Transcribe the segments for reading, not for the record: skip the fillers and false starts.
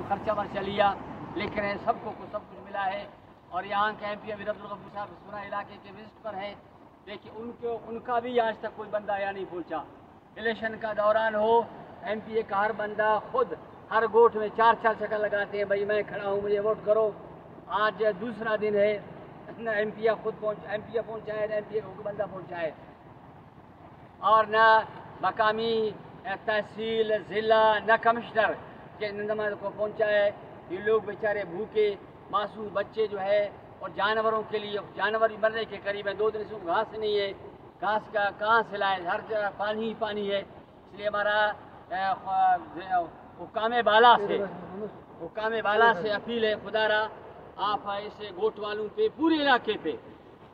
खर्चा वर्चा लिया, लेकिन सबको सब कुछ मिला है। और यहाँ के MP अमीर अब्दुल गफूर साहब पूरा इलाके के विजिट पर हैं, लेकिन उनका भी आज तक कोई बंदा यहाँ नहीं पहुँचा। इलेक्शन का दौरान हो, MP का हर बंदा खुद हर गोट में 4-4 चक्कर लगाते हैं, भाई मैं खड़ा हूँ मुझे वोट करो। आज दूसरा दिन है, न MP खुद पहुँचा है, न MP का बंदा पहुँचा है, और न मकामी तहसील ज़िला न कमिश्नर के नुमाइंदों को पहुँचा है। ये लोग बेचारे भूखे मासूम बच्चे जो है, और जानवरों के लिए जानवर भी मरने के करीब है। 2 दिन से घास नहीं है, घास का कहाँ से लाए, हर जगह पानी ही पानी है। इसलिए हमारा हुक्काम बाला से अपील है, खुदारा आप इस गोट वालों पे पूरे इलाके पे,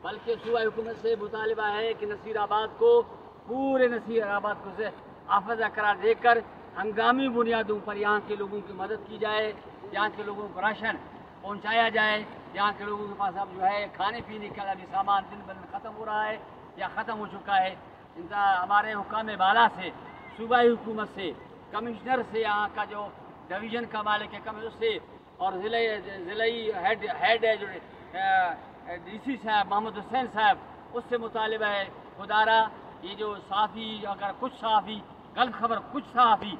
बल्कि सूबाई हुकूमत से मुतालिबा है कि नसीराबाद को पूरे नसीराबाद को से आफजा करार देकर हंगामी बुनियादों पर यहाँ के लोगों की मदद की जाए, यहाँ के लोगों को राशन पहुँचाया जाए। यहाँ के लोगों के पास अब जो है खाने पीने का भी सामान दिन ब दिन ख़त्म हो रहा है या ख़त्म हो चुका है। इनका हमारे हुक्काम बाला से, सूबाई हुकूमत से, कमिश्नर से, यहाँ का जो डिवीज़न का मालिक है कमिश्नर से, और ज़िलाई हेड है जो DC साहब मोहम्मद हुसैन साहब, उससे मुतालिबा है खुदारा ये जो सहाफ़ी, अगर कुछ सहाफ़ी गलत खबर, कुछ सहाफ़ी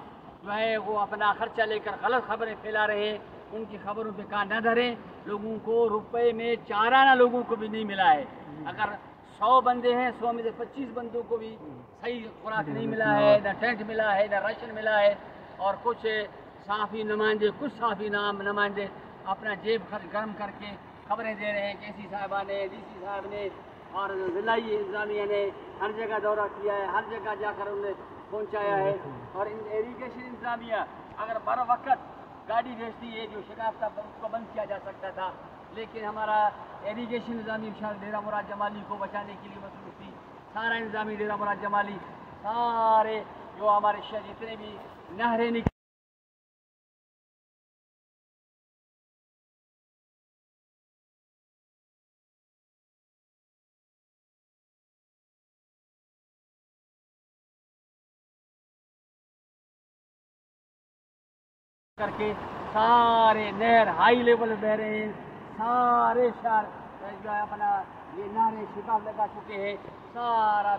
जो है वो अपना खर्चा लेकर गलत खबरें फैला रहे हैं, उनकी खबरों पे कान न धरें। लोगों को रुपए में चाराना लोगों को भी नहीं मिला है। अगर 100 बंदे हैं, 100 में से 25 बंदों को भी सही खुराक नहीं मिला है, न टेंट मिला है, न राशन मिला है। और कुछ सहाफ़ी नुमाइंदे, कुछ सहाफ़ी नुमाइंदे अपना जेब गर्म करके खबरें दे रहे हैं कि AC साहबा ने, DC साहब ने और ज़िलाई इंतज़ामिया ने हर जगह दौरा किया है, हर जगह जाकर उन्हें पहुँचाया है। और इरीगेशन इंतज़ामिया अगर बर वक्त गाड़ी भेजती है, जो शिकायत था उसको बंद किया जा सकता था, लेकिन हमारा इरीगेशन इंतज़ामी डेरा मुराद जमाली को बचाने के लिए मसरूफ़ थी। सारा इंतज़ामी डेरा मुराद जमाली, सारे जो हमारे शहर जितने भी नहरें करके सारे नहर हाई लेवल बह रहे हैं। सारे शहर जो है अपना ये नहरें शिकाफ लगा चुके हैं। सारा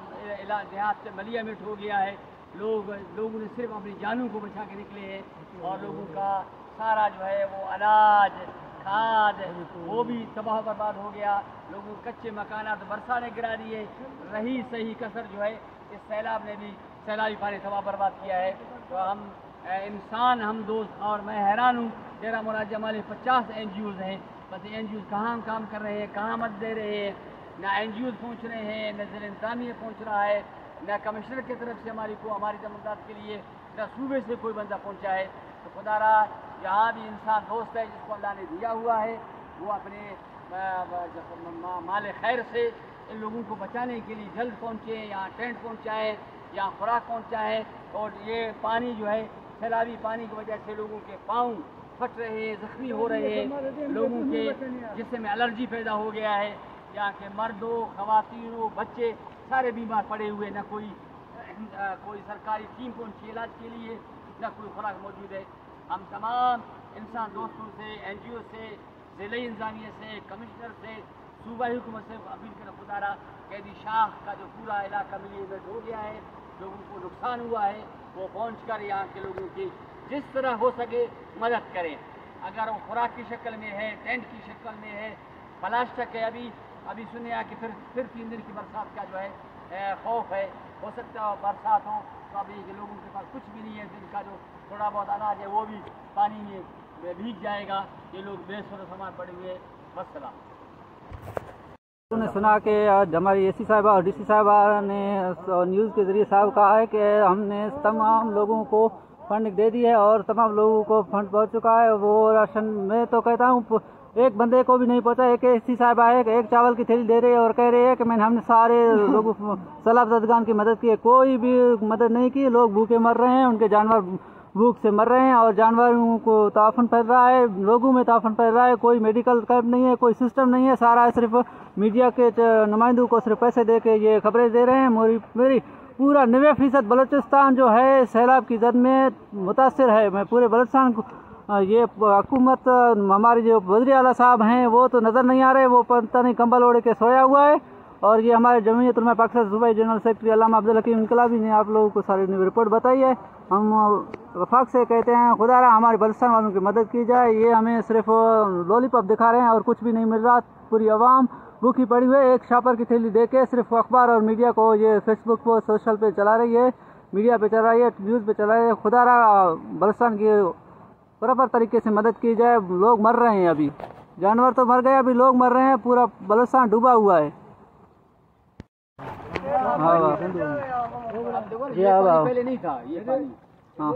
देहात से मलिया मिट हो गया है। लोगों ने सिर्फ अपनी जानों को बचा के निकले हैं, और लोगों का सारा जो है वो अनाज खाद वो भी तबाह बर्बाद हो गया। लोगों के कच्चे मकानात बरसा ने गिरा दिए। रही सही कसर जो है इस सैलाब ने भी सैलाबी पानी तबाह बर्बाद किया है। तो हम इंसान, हम दोस्त, और मैं हैरान हूँ, डेरा मुराद जमाली 50 NGOs हैं, बस NGOs कहाँ काम कर रहे हैं, कहाँ मदद दे रहे हैं। ना NGOs पहुँच रहे हैं, न ज़िला इंतज़ामिया पहुँच रहा है, न कमिश्नर की तरफ से हमारी मदद के लिए, न सूबे से कोई बंदा पहुँचा है। तो खुदारा जहाँ भी इंसान दोस्त है जिसको अल्लाह ने दिया हुआ है, वो अपने माल खैर से इन लोगों को बचाने के लिए जल्द पहुँचे, यहाँ टेंट पहुँचाएँ, यहाँ खुराक पहुँचाएँ। और ये पानी जो है सैलाबी पानी की वजह से लोगों के पाँव फट रहे हैं, ज़ख्मी हो रहे हैं, लोगों के जिस्म में एलर्जी पैदा हो गया है। यहाँ के मर्दों, ख़वातीनों, बच्चे सारे बीमार पड़े हुए, न कोई सरकारी टीम पहुँची इलाज के लिए, न कोई खुराक मौजूद है। हम तमाम इंसान दोस्तों से, NGO से, ज़िला इंतज़ामिया से, कमिश्नर से, सूबाई हुकूमत से अपील कर खुदारा कैदी शाख का जो पूरा इलाका मिली हो गया है, लोगों को नुकसान हुआ है, वो पहुंचकर यहाँ के लोगों की जिस तरह हो सके मदद करें। अगर वो खुराक की शक्ल में है, टेंट की शक्ल में है, प्लास्टिक है, अभी सुने कि फिर 3 दिन की बरसात का जो है खौफ है, हो सकता है बरसात हो तो अभी लोगों के पास कुछ भी नहीं है, जिनका जो थोड़ा बहुत अनाज है वो भी पानी में भीग जाएगा। ये लोग बेसुर सामान पड़े हुए। वस्सलाम। ने सुना कि आज हमारी AC साहिबा और DC साहिबा ने न्यूज़ के ज़रिए साहब कहा है कि हमने तमाम लोगों को फंड दे दी है और तमाम लोगों को फंड पहुंच चुका है। वो राशन मैं तो कहता हूँ एक बंदे को भी नहीं पहुंचा। एक AC साहिबा है एक चावल की थैली दे रही है और कह रही है कि हमने सारे लोगों सैलाब ज़दगान की मदद की है, कोई भी मदद नहीं की। लोग भूखे मर रहे हैं, उनके जानवर भूख से मर रहे हैं और जानवरों को ताफन फैल रहा है, लोगों में ताफन फैल रहा है। कोई मेडिकल कैंप नहीं है, कोई सिस्टम नहीं है, सारा सिर्फ मीडिया के नुमाइंदों को सिर्फ पैसे दे के ये खबरें दे रहे हैं। मेरी पूरा 90% बलूचिस्तान जो है सैलाब की जद में मुतासिर है। मैं पूरे बलूचिस्तान ये हुकूमत हमारे जो वज़ीर आला साहब हैं वो तो नज़र नहीं आ रहे, वो पता नहीं कंबल ओढ़ के सोया हुआ है। और ये हमारे जमीयत उलमा पाकिस्तान सूबाई जनरल सेक्रेटरी अल्लामा अब्दुल हकीम इनकलाबी ने आप लोगों को सारी रिपोर्ट बताई है। हम वफाक से कहते हैं खुदा रहा हमारे बलुचिस्तान वालों की मदद की जाए। ये हमें सिर्फ लॉलीपॉप दिखा रहे हैं और कुछ भी नहीं मिल रहा। पूरी आवाम भूखी पड़ी हुई है। एक शापर की थैली दे के सिर्फ अखबार और मीडिया को ये फेसबुक पर सोशल पे चला रही है, मीडिया पे चला रही है, न्यूज़ पे चला रही है। खुदा रहा बलुचिस्तान की बराबर तरीके से मदद की जाए। लोग मर रहे हैं, अभी जानवर तो मर गए, अभी लोग मर रहे हैं। पूरा बलुचिस्तान डूबा हुआ है। पहले नहीं था ये पानी। हाँ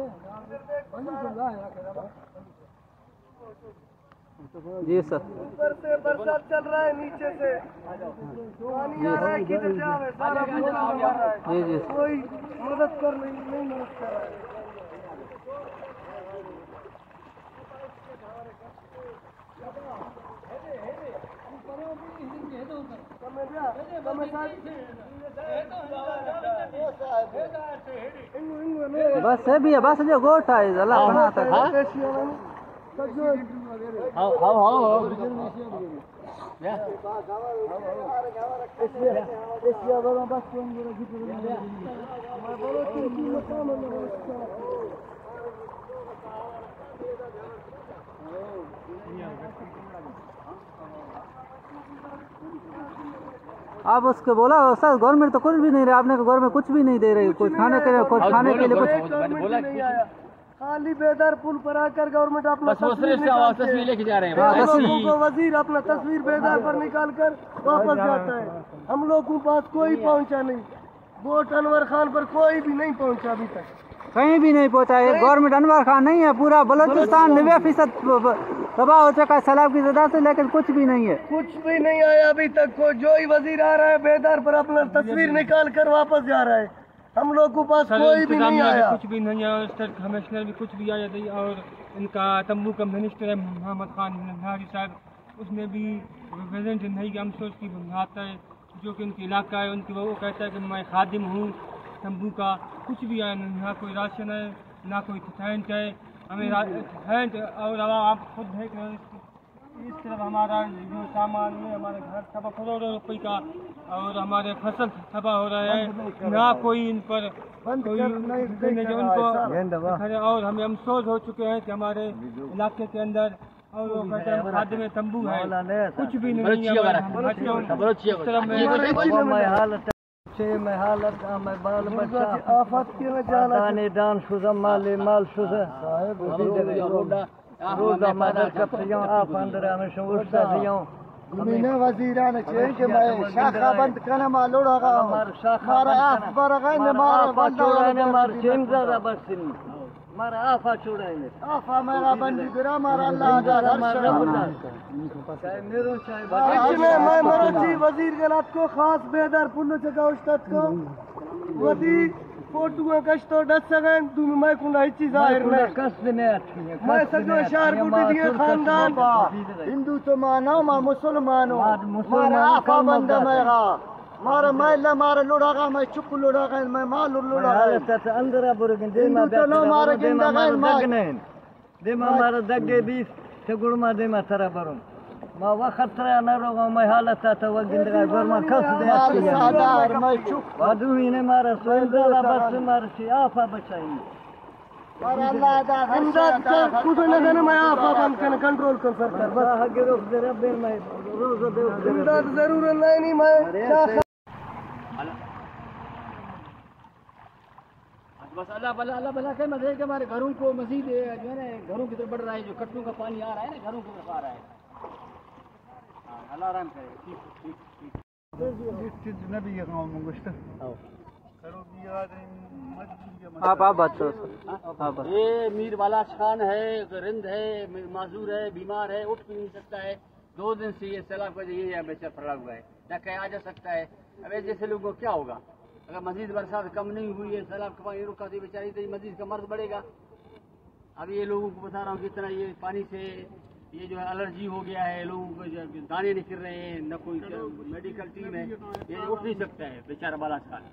जी सर, ऊपर से बरसात चल रहा है, नीचे से पानी आ रहा है, किधर जा रहा है, सारा कुछ आ रहा है। जी जी कोई मदद कर नहीं मदद कर रहा है। बस है भी है, बस जो गोट है अल्लाह बना तक आप उसको बोला सर गवर्नमेंट तो कुछ भी नहीं रहा, आपने गवर्नमेंट कुछ भी नहीं दे रही, कुछ खाने के लिए कुछ नहीं आया। खाली बेदार पुल पर आकर गवर्नमेंट अपना तस्वीर लेके जा रहे हैं। लोगों को वजीर अपना तस्वीर बेदार पर निकाल कर वापस जाता है। हम लोगों के पास कोई पहुंचा नहीं। बोट अनवर खान पर कोई भी नहीं पहुंचा अभी तक, कहीं भी नहीं पहुंचा है। गवर्नमेंट अनवर खान नहीं है, पूरा बलूचिस्तान 90% तबाह हो चुका है सैलाब की वजह से, लेकिन कुछ भी नहीं है, कुछ भी नहीं आया अभी तक। को जो ही वजीर आ रहा है बेदार पर अपना तस्वीर निकाल कर वापस जा रहा है। हम लोग के पास कोई भी नहीं आया, कुछ भी नहीं आया। स्टेट कमिश्नर भी कुछ भी आया नहीं। और इनका तंबू का मिनिस्टर है मोहम्मद खान नहारी साहब, उसने भी प्रेजेंट नहीं कि हम सोच की आता है जो कि उनका इलाका है, उनकी वो कहता है कि मैं खादिम हूँ तंबू का। कुछ भी आया नहीं, ना कोई राशन है ना कोई टेंट है। हमें टेंट और आप खुद देख रहे हैं इस तरफ हमारा जो सामान है, हमारे घर तबाह करोड़ों रुपये का और हमारे फसल तबाह हो रहा है। ना कोई इन पर कोई उनको और हमें अफसोस हो चुके हैं कि हमारे इलाके के अंदर और वो कहते हैं खाद में तंबू है, कुछ भी नहीं है। बाल बच्चा दान शुजा माल माल शुजा रोजा मदद करते आप अंदर हमें उठता दियो मीना वजीरान चेन के मैं शाखा बंद करना मालूम होगा मारा आफ पर गए ने मारा बंद मार चेन ज्यादा बसिन मारा आफा छोड़ाने आफा मेरा बंदी करा मारा अल्लाह ज्यादा मारा चाहे मेरो चाहे मैं मरोची वजीर गलत को खास बेदर पुल्लो जगह उस्ताद को वजीर फोटो कष्ट तो 10 सेकंड तुम मैं कुना ही चीज जाहिर नहीं कष्ट ने मैं सजो शहर बुटी दिए खानदान हिंदू तो मानो मैं मुसलमानो मारा आफा बंद मेरा मारा मैं मारा लुड़ागा मैं चुप लुड़ागा मैं माल लुड़ागा अंदर बुरगन दे मा तो मारा गिंदा गने दे मारा दगे 20 गुड़मा दे मा तरा बरो ما وقت را نروگم ما حالت تا وگندگار برما کس دیت سادار ما چوک ودوینه مارا سویدالا بس مارسی آفا بچائی مارا اللہ دا امداد کا کودو ندن ما آفا بند کن کنٹرول کن سرکار بس حقی روک دے ربین ما روز دے امداد ضرور نہیں ما بس اللہ بلا کہ مزے کہ ہمارے گھروں کو مزید جو ہے نا گھروں کی طرف بڑھ رہا ہے، جو کٹوں کا پانی آ رہا ہے نا گھروں کی طرف آ رہا ہے۔ اللہ آرام کرے۔ آپ بات کرو۔ یہ میر والا خان ہے، رند ہے، معذور ہے، بیمار ہے، اٹھ بھی نہیں سکتا ہے۔ 2 دن سے یہ سیلاب کا یہ بیچارہ پڑا ہوا ہے، نہ کہیں آ جا سکتا ہے۔ اب جیسے لوگوں کو کیا ہوگا اگر مزید برسات کم نہیں ہوئی ہے، سیلاب کا پانی رکا تو بیچاری تو مزید کا مرض بڑھے گا۔ اب یہ لوگوں کو بتا رہا ہوں کتنا یہ پانی سے یہ جو ہے الرجی ہو گیا ہے، لوگوں کو دانے نکل رہے ہیں، نہ کوئی میڈیکل ٹیم ہے، یہ اٹھ نہیں سکتا ہے بیچارہ بالا خان۔